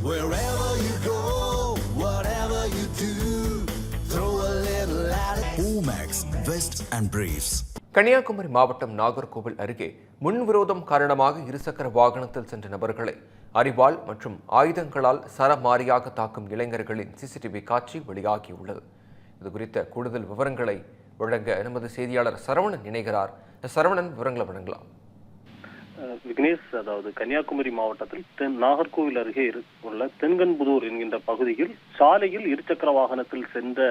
Wherever you go, whatever you do, throw a little at it. Omax, Vest and Briefs. Kanyakumari மாவட்டம் நாகர்கோவில் அருகே முன்விரோதம் காரணமாக இருசக்கர வாகனத்தில் சென்ற நபர்களை அரிவாள் மற்றும் ஆயுதங்களால் சரமாரியாக தாக்கும் இளைஞர்களின் சிசிடிவி காட்சி வெளியாகியுள்ளது. இதுகுறித்த கூடுதல் விவரங்களை வழங்க நமது செய்தியாளர் சரவணன் இணைகிறார். சரவணன், விவரங்களை வழங்கலாம். விக்னேஷ், அதாவது கன்னியாகுமரி மாவட்டத்தில் நாகர்கோவில் அருகே உள்ள தென்கன்புதூர் என்கின்ற பகுதியில் சாலையில் இருசக்கர வாகனத்தில் சென்ற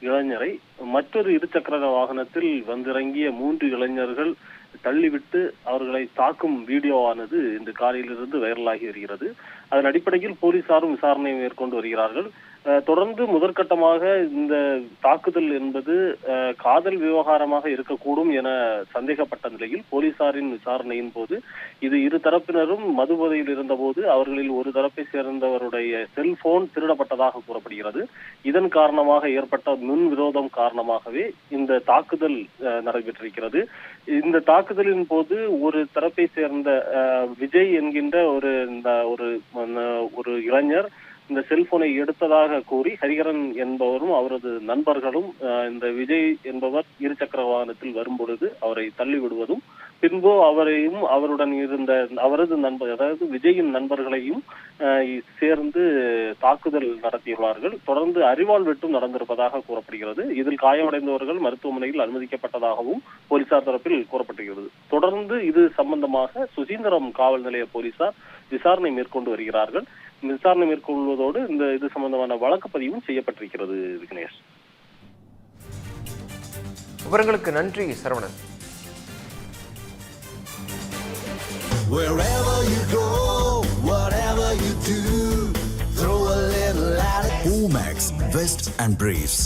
இளைஞரை மற்றொரு இருசக்கர வாகனத்தில் வந்திறங்கிய 3 இளைஞர்கள் தள்ளிவிட்டு அவர்களை தாக்கும் வீடியோவானது இந்த காலையிலிருந்து வைரலாகி வருகிறது. அதன் அடிப்படையில் போலீசாரும் விசாரணை மேற்கொண்டு வருகிறார்கள். தொடர்ந்து முதற்கட்டமாக இந்த தாக்குதல் என்பது காதல் விவகாரமாக இருக்கக்கூடும் என சந்தேகப்பட்ட நிலையில் போலீசாரின் விசாரணையின் போது இது இரு தரப்பினரும் மதுபோதையில் இருந்தபோது அவர்களில் ஒரு தரப்பை சேர்ந்தவருடைய செல்போன் திருடப்பட்டதாக கூறப்படுகிறது. இதன் காரணமாக ஏற்பட்ட முன் விரோதம் காரணமாகவே இந்த தாக்குதல் நடைபெற்றிருக்கிறது. இந்த தாக்குதலின் போது ஒரு தரப்பை சேர்ந்த விஜய் என்கின்ற ஒரு இளைஞர் இந்த செல்போனை எடுத்ததாக கூறி ஹரிகரன் என்பவரும் அவரது நண்பர்களும் இந்த விஜய் என்பவர் இருசக்கர வாகனத்தில் வரும்பொழுது அவரை தள்ளிவிடுவதும், பின்பு அவரையும் அவருடன் இருந்த அவரது நண்பர், அதாவது விஜயின் நண்பர்களையும் சேர்ந்து தாக்குதல் நடத்தியுள்ளார்கள். தொடர்ந்து அரிவாள் வெட்டும் நடந்திருப்பதாக கூறப்படுகிறது. இதில் காயமடைந்தவர்கள் மருத்துவமனையில் அனுமதிக்கப்பட்டதாகவும் போலீசார் தரப்பில் கூறப்பட்டுகிறது. தொடர்ந்து இது சம்பந்தமாக சுசீந்திரம் காவல் நிலைய போலீசார் விசாரணை மேற்கொண்டு வருகிறார்கள். விசாரணை மேற்கொள்வதோடு இது சம்பந்தமான வழக்கு பதிவும் செய்யப்பட்டிருக்கிறது. விக்னேஷ், விவரங்களுக்கு நன்றி Saravanan. Wherever you go, whatever you do, throw a little at it. Omax, Vest and Briefs.